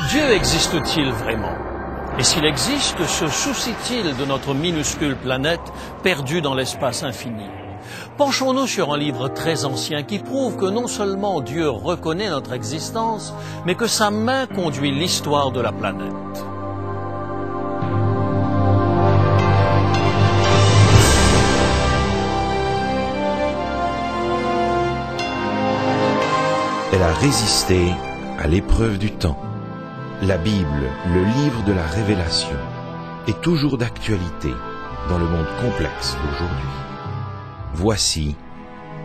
Dieu existe-t-il vraiment? Et s'il existe, se soucie-t-il de notre minuscule planète perdue dans l'espace infini? Penchons-nous sur un livre très ancien qui prouve que non seulement Dieu reconnaît notre existence, mais que sa main conduit l'histoire de la planète. Elle a résisté à l'épreuve du temps. La Bible, le livre de la révélation, est toujours d'actualité dans le monde complexe d'aujourd'hui. Voici,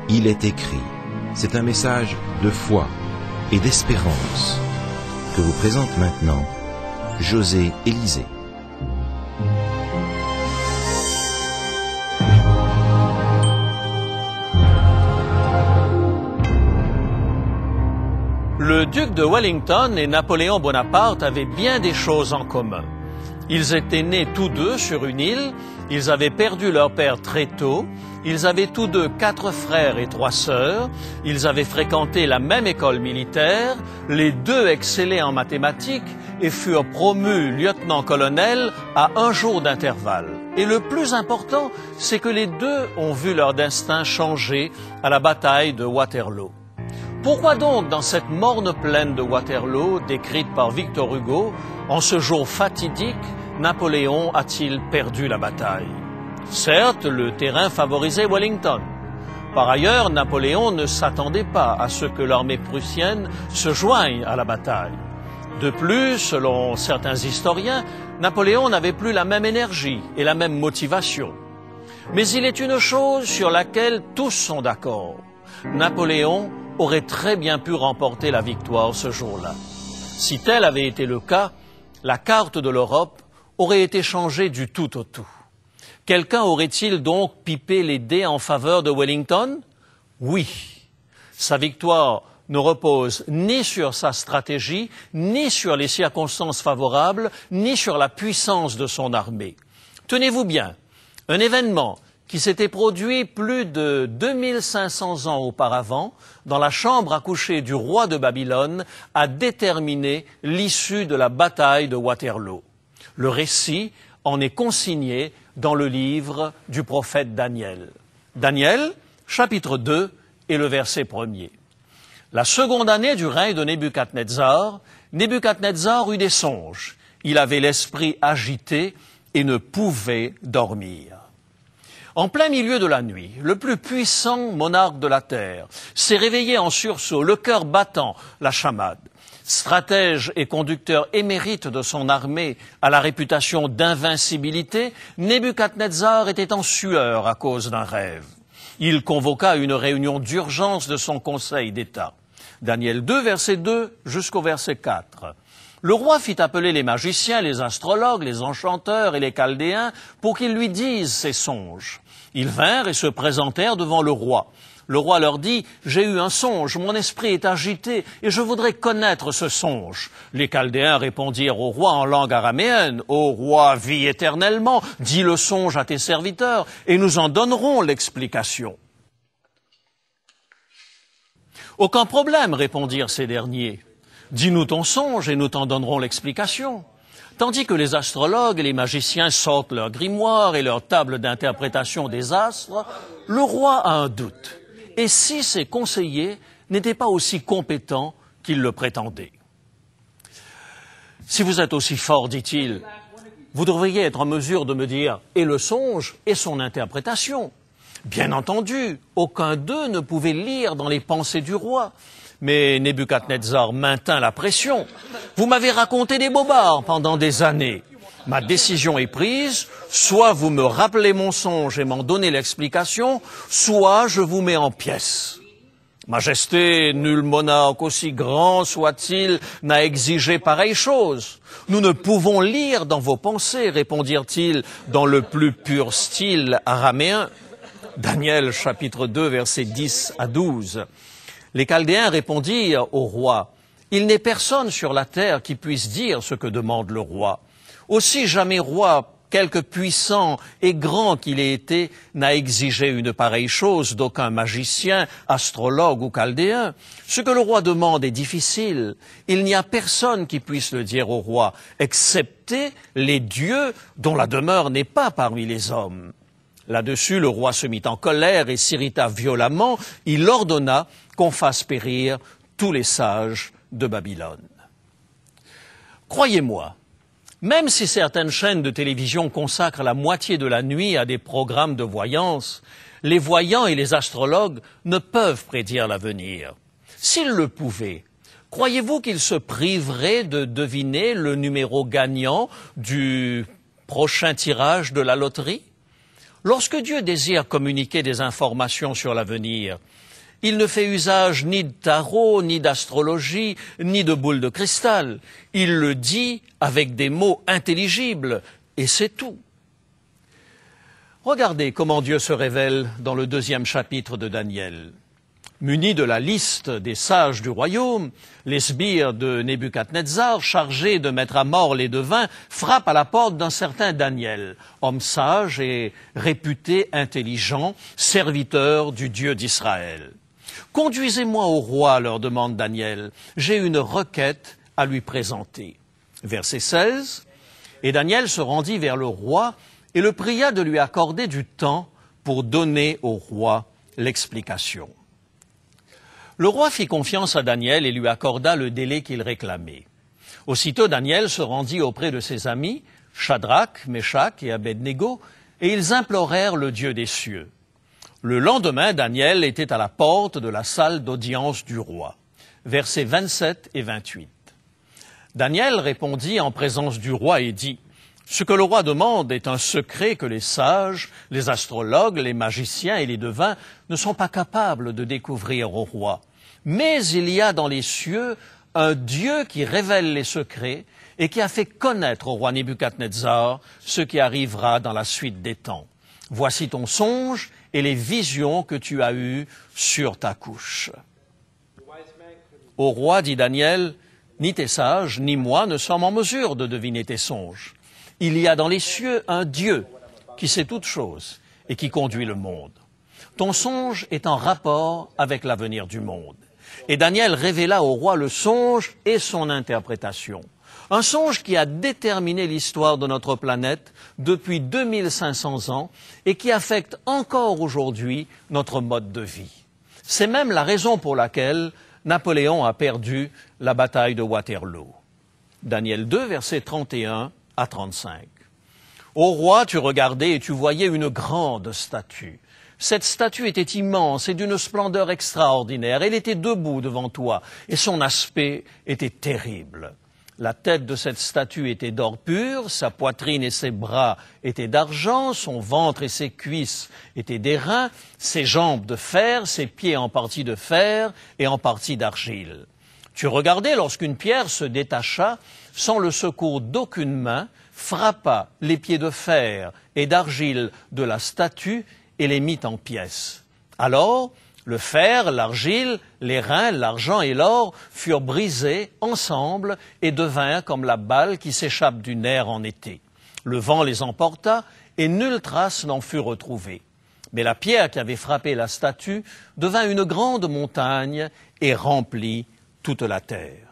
il est écrit. C'est un message de foi et d'espérance que vous présente maintenant José Élysée. Le duc de Wellington et Napoléon Bonaparte avaient bien des choses en commun. Ils étaient nés tous deux sur une île, ils avaient perdu leur père très tôt, ils avaient tous deux 4 frères et 3 sœurs, ils avaient fréquenté la même école militaire, les deux excellaient en mathématiques et furent promus lieutenant-colonel à 1 jour d'intervalle. Et le plus important, c'est que les deux ont vu leur destin changer à la bataille de Waterloo. Pourquoi donc, dans cette morne plaine de Waterloo, décrite par Victor Hugo, en ce jour fatidique, Napoléon a-t-il perdu la bataille? Certes, le terrain favorisait Wellington. Par ailleurs, Napoléon ne s'attendait pas à ce que l'armée prussienne se joigne à la bataille. De plus, selon certains historiens, Napoléon n'avait plus la même énergie et la même motivation. Mais il est une chose sur laquelle tous sont d'accord. Napoléon aurait très bien pu remporter la victoire ce jour-là. Si tel avait été le cas, la carte de l'Europe aurait été changée du tout au tout. Quelqu'un aurait-il donc pipé les dés en faveur de Wellington? Oui. Sa victoire ne repose ni sur sa stratégie, ni sur les circonstances favorables, ni sur la puissance de son armée. Tenez-vous bien, un événement qui s'était produit plus de 2500 ans auparavant, dans la chambre à coucher du roi de Babylone, a déterminé l'issue de la bataille de Waterloo. Le récit en est consigné dans le livre du prophète Daniel. Daniel, chapitre 2 et le verset 1er. La seconde année du règne de Nebuchadnezzar, Nebuchadnezzar eut des songes. Il avait l'esprit agité et ne pouvait dormir. En plein milieu de la nuit, le plus puissant monarque de la terre s'est réveillé en sursaut, le cœur battant, la chamade. Stratège et conducteur émérite de son armée à la réputation d'invincibilité, Nebuchadnezzar était en sueur à cause d'un rêve. Il convoqua une réunion d'urgence de son conseil d'État. Daniel 2, verset 2 jusqu'au verset 4. Le roi fit appeler les magiciens, les astrologues, les enchanteurs et les chaldéens pour qu'ils lui disent ses songes. Ils vinrent et se présentèrent devant le roi. Le roi leur dit « J'ai eu un songe, mon esprit est agité et je voudrais connaître ce songe. » Les chaldéens répondirent au roi en langue araméenne « Ô roi, vis éternellement, dis le songe à tes serviteurs et nous en donnerons l'explication. » « Aucun problème, répondirent ces derniers. Dis-nous ton songe et nous t'en donnerons l'explication. » Tandis que les astrologues et les magiciens sortent leurs grimoires et leurs tables d'interprétation des astres, le roi a un doute. Et si ses conseillers n'étaient pas aussi compétents qu'ils le prétendaient? Si vous êtes aussi fort, dit-il, vous devriez être en mesure de me dire et le songe et son interprétation. Bien entendu, aucun d'eux ne pouvait lire dans les pensées du roi. Mais Nebuchadnezzar maintint la pression. Vous m'avez raconté des bobards pendant des années. Ma décision est prise, soit vous me rappelez mon songe et m'en donnez l'explication, soit je vous mets en pièces. Majesté, nul monarque, aussi grand soit-il, n'a exigé pareille chose. Nous ne pouvons lire dans vos pensées, répondirent-ils dans le plus pur style araméen. Daniel, chapitre 2, versets 10 à 12. Les Chaldéens répondirent au roi, « Il n'est personne sur la terre qui puisse dire ce que demande le roi. Aussi jamais roi quelque puissant et grand qu'il ait été, n'a exigé une pareille chose d'aucun magicien, astrologue ou chaldéen. Ce que le roi demande est difficile. Il n'y a personne qui puisse le dire au roi, excepté les dieux dont la demeure n'est pas parmi les hommes. Là-dessus, le roi se mit en colère et s'irrita violemment. Il ordonna qu'on fasse périr tous les sages de Babylone. Croyez-moi, même si certaines chaînes de télévision consacrent la moitié de la nuit à des programmes de voyance, les voyants et les astrologues ne peuvent prédire l'avenir. S'ils le pouvaient, croyez-vous qu'ils se priveraient de deviner le numéro gagnant du prochain tirage de la loterie? Lorsque Dieu désire communiquer des informations sur l'avenir, il ne fait usage ni de tarot, ni d'astrologie, ni de boules de cristal. Il le dit avec des mots intelligibles, et c'est tout. Regardez comment Dieu se révèle dans le 2e chapitre de Daniel. Munis de la liste des sages du royaume, les sbires de Nebuchadnezzar, chargés de mettre à mort les devins, frappent à la porte d'un certain Daniel, homme sage et réputé intelligent, serviteur du Dieu d'Israël. « Conduisez-moi au roi, leur demande Daniel, j'ai une requête à lui présenter. » Verset 16, « Et Daniel se rendit vers le roi et le pria de lui accorder du temps pour donner au roi l'explication. » Le roi fit confiance à Daniel et lui accorda le délai qu'il réclamait. Aussitôt Daniel se rendit auprès de ses amis, Shadrach, Meshach et Abednego, et ils implorèrent le Dieu des cieux. Le lendemain, Daniel était à la porte de la salle d'audience du roi. Versets 27 et 28. Daniel répondit en présence du roi et dit « Ce que le roi demande est un secret que les sages, les astrologues, les magiciens et les devins ne sont pas capables de découvrir au roi. Mais il y a dans les cieux un Dieu qui révèle les secrets et qui a fait connaître au roi Nebuchadnezzar ce qui arrivera dans la suite des temps. Voici ton songe et les visions que tu as eues sur ta couche. » Au roi, dit Daniel, « Ni tes sages, ni moi ne sommes en mesure de deviner tes songes. Il y a dans les cieux un Dieu qui sait toutes choses et qui conduit le monde. Ton songe est en rapport avec l'avenir du monde. » Et Daniel révéla au roi le songe et son interprétation. Un songe qui a déterminé l'histoire de notre planète depuis 2500 ans et qui affecte encore aujourd'hui notre mode de vie. C'est même la raison pour laquelle Napoléon a perdu la bataille de Waterloo. Daniel 2, versets 31 à 35. Ô roi, tu regardais et tu voyais une grande statue. Cette statue était immense et d'une splendeur extraordinaire. Elle était debout devant toi et son aspect était terrible. La tête de cette statue était d'or pur, sa poitrine et ses bras étaient d'argent, son ventre et ses cuisses étaient d'airain, ses jambes de fer, ses pieds en partie de fer et en partie d'argile. Tu regardais lorsqu'une pierre se détacha, sans le secours d'aucune main, frappa les pieds de fer et d'argile de la statue et les mit en pièces. Alors, le fer, l'argile, l'airain, l'argent et l'or furent brisés ensemble et devinrent comme la balle qui s'échappe du nerf en été. Le vent les emporta et nulle trace n'en fut retrouvée. Mais la pierre qui avait frappé la statue devint une grande montagne et remplit toute la terre.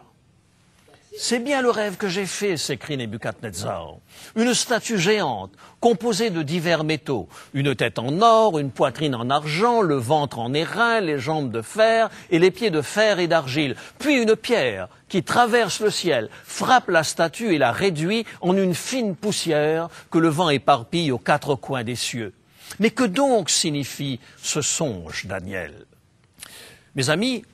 C'est bien le rêve que j'ai fait, s'écrie Nebuchadnezzar. Une statue géante, composée de divers métaux, une tête en or, une poitrine en argent, le ventre en airain, les jambes de fer et les pieds de fer et d'argile. Puis une pierre qui traverse le ciel, frappe la statue et la réduit en une fine poussière que le vent éparpille aux quatre coins des cieux. Mais que donc signifie ce songe, Daniel? Mes amis,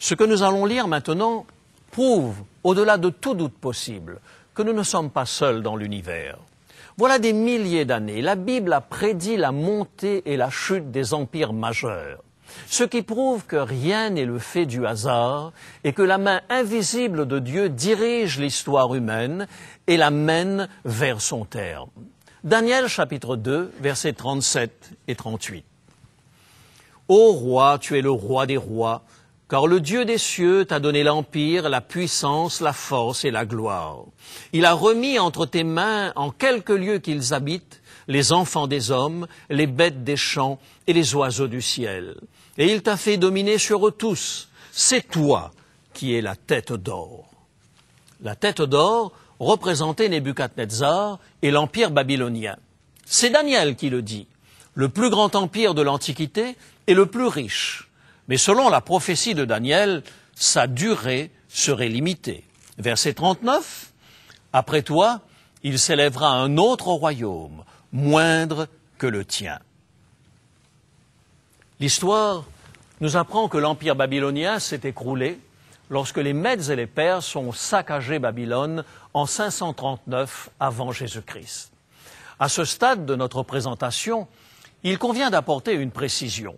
ce que nous allons lire maintenant prouve, au-delà de tout doute possible, que nous ne sommes pas seuls dans l'univers. Voilà des milliers d'années, la Bible a prédit la montée et la chute des empires majeurs, ce qui prouve que rien n'est le fait du hasard et que la main invisible de Dieu dirige l'histoire humaine et la mène vers son terme. Daniel chapitre 2, versets 37 et 38. « Ô roi, tu es le roi des rois, car le Dieu des cieux t'a donné l'empire, la puissance, la force et la gloire. Il a remis entre tes mains, en quelque lieu qu'ils habitent, les enfants des hommes, les bêtes des champs et les oiseaux du ciel. Et il t'a fait dominer sur eux tous. C'est toi qui es la tête d'or. La tête d'or représentait Nebuchadnezzar et l'empire babylonien. C'est Daniel qui le dit. Le plus grand empire de l'Antiquité est le plus riche. Mais selon la prophétie de Daniel, sa durée serait limitée. Verset 39, « Après toi, il s'élèvera un autre royaume, moindre que le tien. » L'histoire nous apprend que l'empire babylonien s'est écroulé lorsque les Mèdes et les Perses ont saccagé Babylone en 539 avant Jésus-Christ. À ce stade de notre présentation, il convient d'apporter une précision.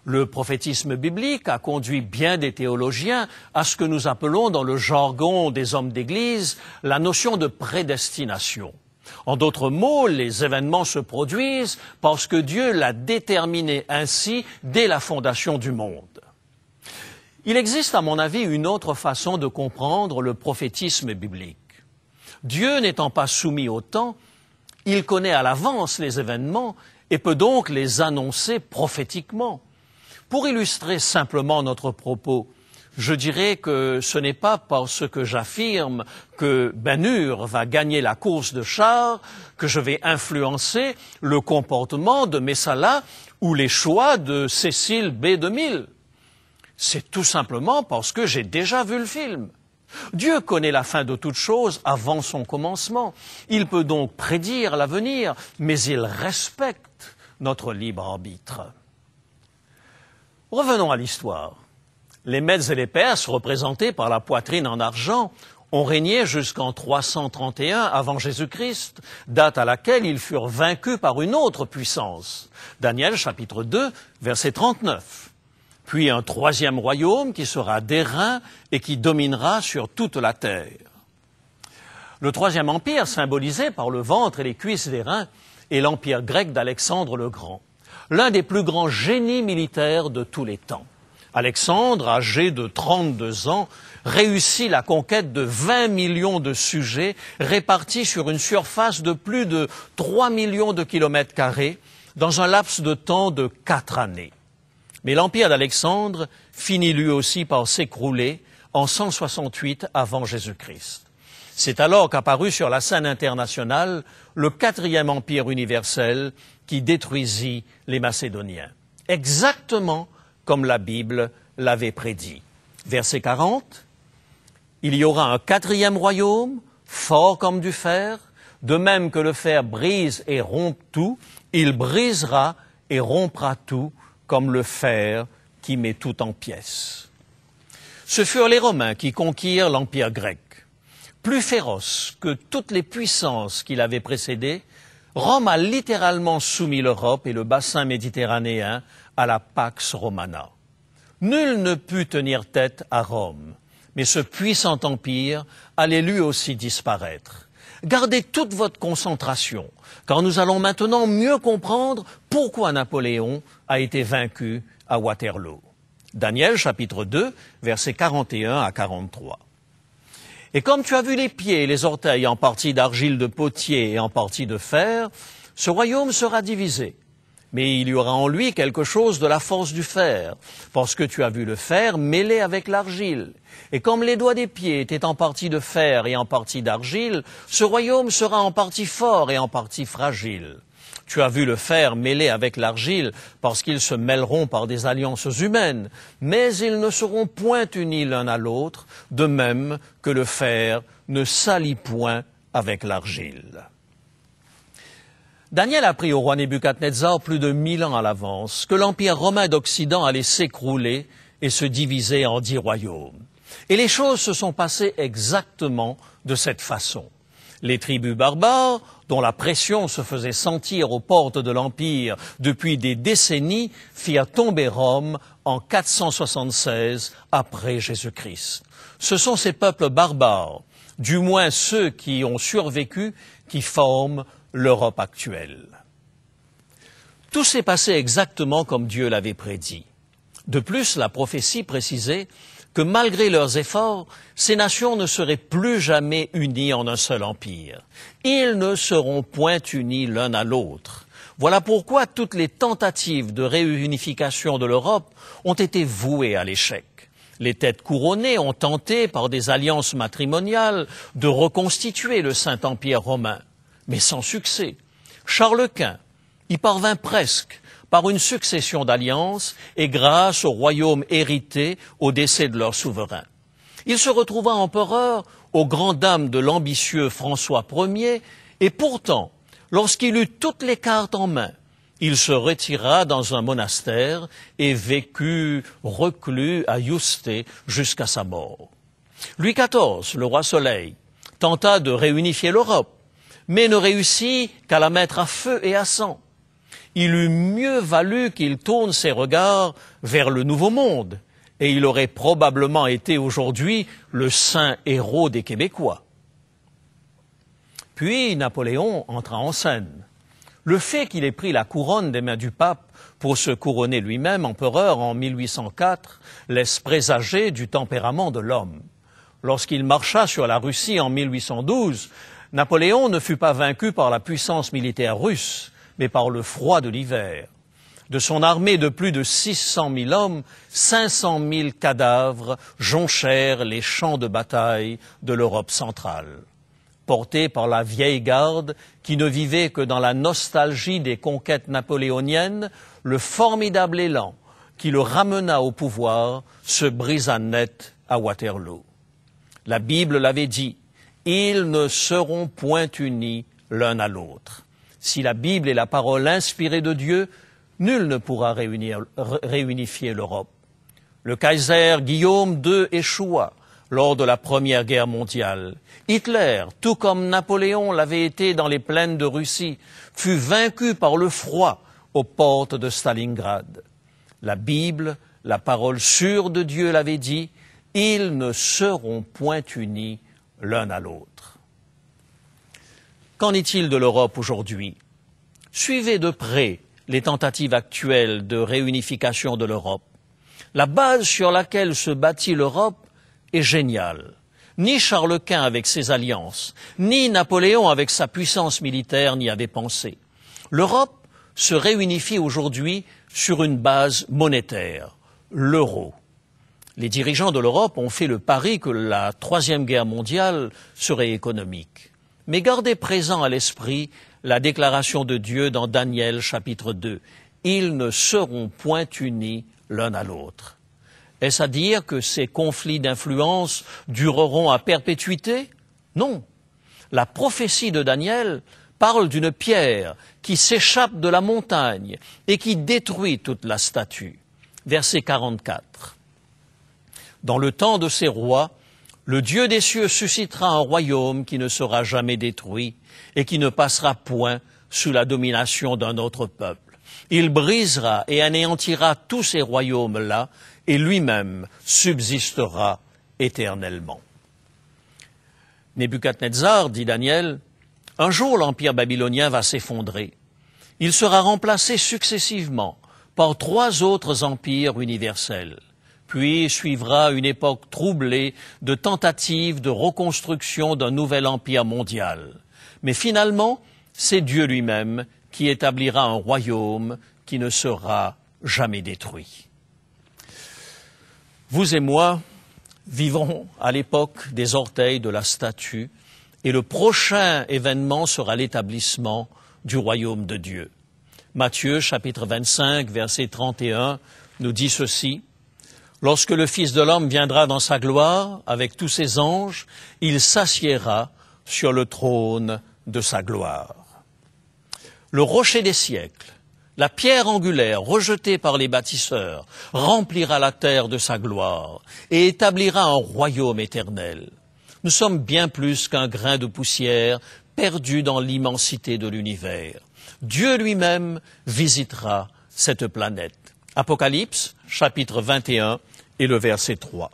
Le prophétisme biblique a conduit bien des théologiens à ce que nous appelons dans le jargon des hommes d'Église la notion de prédestination. En d'autres mots, les événements se produisent parce que Dieu l'a déterminé ainsi dès la fondation du monde. Il existe, à mon avis, une autre façon de comprendre le prophétisme biblique. Dieu n'étant pas soumis au temps, il connaît à l'avance les événements et peut donc les annoncer prophétiquement. Pour illustrer simplement notre propos, je dirais que ce n'est pas parce que j'affirme que Ben-Hur va gagner la course de chars que je vais influencer le comportement de Messala ou les choix de Cécile B. DeMille. C'est tout simplement parce que j'ai déjà vu le film. Dieu connaît la fin de toute chose avant son commencement. Il peut donc prédire l'avenir, mais il respecte notre libre arbitre. Revenons à l'histoire. Les Mèdes et les Perses, représentés par la poitrine en argent, ont régné jusqu'en 331 avant Jésus-Christ, date à laquelle ils furent vaincus par une autre puissance. Daniel chapitre 2, verset 39. Puis un troisième royaume qui sera d'airain et qui dominera sur toute la terre. Le troisième empire, symbolisé par le ventre et les cuisses d'airain, est l'empire grec d'Alexandre le Grand, l'un des plus grands génies militaires de tous les temps. Alexandre, âgé de 32 ans, réussit la conquête de 20 millions de sujets répartis sur une surface de plus de 3 millions de kilomètres carrés dans un laps de temps de 4 années. Mais l'empire d'Alexandre finit lui aussi par s'écrouler en 168 avant Jésus-Christ. C'est alors qu'apparut sur la scène internationale le quatrième empire universel qui détruisit les Macédoniens. Exactement comme la Bible l'avait prédit. Verset 40, « Il y aura un quatrième royaume, fort comme du fer, de même que le fer brise et rompt tout, il brisera et rompra tout, comme le fer qui met tout en pièces. » Ce furent les Romains qui conquirent l'empire grec. Plus féroce que toutes les puissances qui l'avaient précédé, Rome a littéralement soumis l'Europe et le bassin méditerranéen à la Pax Romana. Nul ne put tenir tête à Rome, mais ce puissant empire allait lui aussi disparaître. Gardez toute votre concentration, car nous allons maintenant mieux comprendre pourquoi Napoléon a été vaincu à Waterloo. Daniel chapitre 2, versets 41 à 43. Et comme tu as vu les pieds et les orteils en partie d'argile de potier et en partie de fer, ce royaume sera divisé. Mais il y aura en lui quelque chose de la force du fer, parce que tu as vu le fer mêlé avec l'argile. Et comme les doigts des pieds étaient en partie de fer et en partie d'argile, ce royaume sera en partie fort et en partie fragile. Tu as vu le fer mêlé avec l'argile, parce qu'ils se mêleront par des alliances humaines, mais ils ne seront point unis l'un à l'autre, de même que le fer ne s'allie point avec l'argile. Daniel apprit au roi Nebuchadnezzar plus de 1000 ans à l'avance que l'empire romain d'Occident allait s'écrouler et se diviser en 10 royaumes. Et les choses se sont passées exactement de cette façon. Les tribus barbares, dont la pression se faisait sentir aux portes de l'Empire depuis des décennies, firent tomber Rome en 476 après Jésus-Christ. Ce sont ces peuples barbares, du moins ceux qui ont survécu, qui forment l'Europe actuelle. Tout s'est passé exactement comme Dieu l'avait prédit. De plus, la prophétie précisait que malgré leurs efforts, ces nations ne seraient plus jamais unies en un seul empire. Ils ne seront point unis l'un à l'autre. Voilà pourquoi toutes les tentatives de réunification de l'Europe ont été vouées à l'échec. Les têtes couronnées ont tenté, par des alliances matrimoniales, de reconstituer le Saint-Empire romain, mais sans succès. Charles Quint y parvint presque, par une succession d'alliances et grâce au royaume hérité au décès de leur souverain. Il se retrouva empereur aux grandes dames de l'ambitieux François Ier, et pourtant, lorsqu'il eut toutes les cartes en main, il se retira dans un monastère et vécut reclus à Yuste jusqu'à sa mort. Louis XIV, le roi Soleil, tenta de réunifier l'Europe, mais ne réussit qu'à la mettre à feu et à sang. Il eût mieux valu qu'il tourne ses regards vers le Nouveau Monde, et il aurait probablement été aujourd'hui le saint héros des Québécois. Puis Napoléon entra en scène. Le fait qu'il ait pris la couronne des mains du pape pour se couronner lui-même empereur en 1804 laisse présager du tempérament de l'homme. Lorsqu'il marcha sur la Russie en 1812, Napoléon ne fut pas vaincu par la puissance militaire russe, mais par le froid de l'hiver. De son armée de plus de 600 000 hommes, 500 000 cadavres jonchèrent les champs de bataille de l'Europe centrale. Porté par la vieille garde qui ne vivait que dans la nostalgie des conquêtes napoléoniennes, le formidable élan qui le ramena au pouvoir se brisa net à Waterloo. La Bible l'avait dit, « Ils ne seront point unis l'un à l'autre ». Si la Bible est la parole inspirée de Dieu, nul ne pourra réunifier l'Europe. Le Kaiser Guillaume II échoua lors de la Première Guerre mondiale. Hitler, tout comme Napoléon l'avait été dans les plaines de Russie, fut vaincu par le froid aux portes de Stalingrad. La Bible, la parole sûre de Dieu l'avait dit, « Ils ne seront point unis l'un à l'autre ». Qu'en est-il de l'Europe aujourd'hui? Suivez de près les tentatives actuelles de réunification de l'Europe. La base sur laquelle se bâtit l'Europe est géniale. Ni Charles Quint avec ses alliances, ni Napoléon avec sa puissance militaire n'y avaient pensé. L'Europe se réunifie aujourd'hui sur une base monétaire, l'euro. Les dirigeants de l'Europe ont fait le pari que la Troisième Guerre mondiale serait économique. Mais gardez présent à l'esprit la déclaration de Dieu dans Daniel chapitre 2. Ils ne seront point unis l'un à l'autre. Est-ce à dire que ces conflits d'influence dureront à perpétuité? Non. La prophétie de Daniel parle d'une pierre qui s'échappe de la montagne et qui détruit toute la statue. Verset 44. Dans le temps de ces rois, le Dieu des cieux suscitera un royaume qui ne sera jamais détruit et qui ne passera point sous la domination d'un autre peuple. Il brisera et anéantira tous ces royaumes-là et lui-même subsistera éternellement. Nebuchadnezzar, dit Daniel, un jour l'empire babylonien va s'effondrer. Il sera remplacé successivement par 3 autres empires universels. Puis suivra une époque troublée de tentatives de reconstruction d'un nouvel empire mondial. Mais finalement, c'est Dieu lui-même qui établira un royaume qui ne sera jamais détruit. Vous et moi vivons à l'époque des orteils de la statue et le prochain événement sera l'établissement du royaume de Dieu. Matthieu chapitre 25 verset 31 nous dit ceci. Lorsque le Fils de l'homme viendra dans sa gloire avec tous ses anges, il s'assiera sur le trône de sa gloire. Le rocher des siècles, la pierre angulaire rejetée par les bâtisseurs, remplira la terre de sa gloire et établira un royaume éternel. Nous sommes bien plus qu'un grain de poussière perdu dans l'immensité de l'univers. Dieu lui-même visitera cette planète. Apocalypse, chapitre 21 et le verset 3.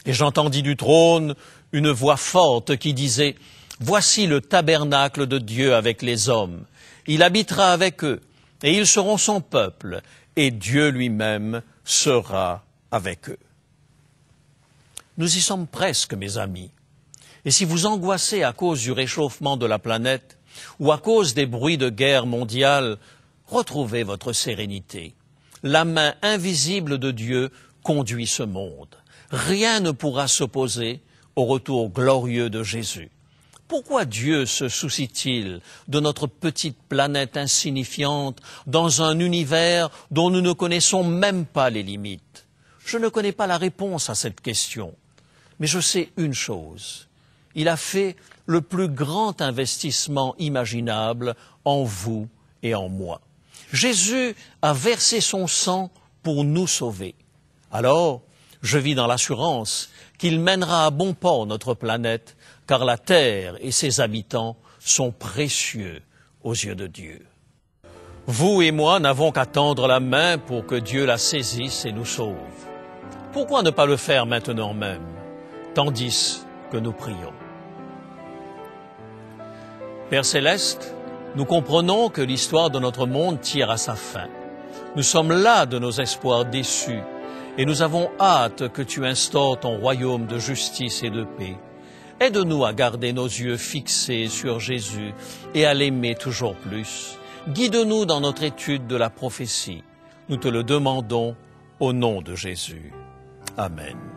Et j'entendis du trône une voix forte qui disait « Voici le tabernacle de Dieu avec les hommes. Il habitera avec eux, et ils seront son peuple, et Dieu lui-même sera avec eux. Nous y sommes presque, mes amis. Et si vous angoissez à cause du réchauffement de la planète ou à cause des bruits de guerre mondiale, retrouvez votre sérénité. La main invisible de Dieu conduit ce monde. Rien ne pourra s'opposer au retour glorieux de Jésus. Pourquoi Dieu se soucie-t-il de notre petite planète insignifiante dans un univers dont nous ne connaissons même pas les limites? Je ne connais pas la réponse à cette question, mais je sais une chose. Il a fait le plus grand investissement imaginable en vous et en moi. Jésus a versé son sang pour nous sauver. Alors, je vis dans l'assurance qu'il mènera à bon port notre planète, car la terre et ses habitants sont précieux aux yeux de Dieu. Vous et moi n'avons qu'à tendre la main pour que Dieu la saisisse et nous sauve. Pourquoi ne pas le faire maintenant même, tandis que nous prions? Père Céleste, nous comprenons que l'histoire de notre monde tire à sa fin. Nous sommes las de nos espoirs déçus et nous avons hâte que tu instaures ton royaume de justice et de paix. Aide-nous à garder nos yeux fixés sur Jésus et à l'aimer toujours plus. Guide-nous dans notre étude de la prophétie. Nous te le demandons au nom de Jésus. Amen.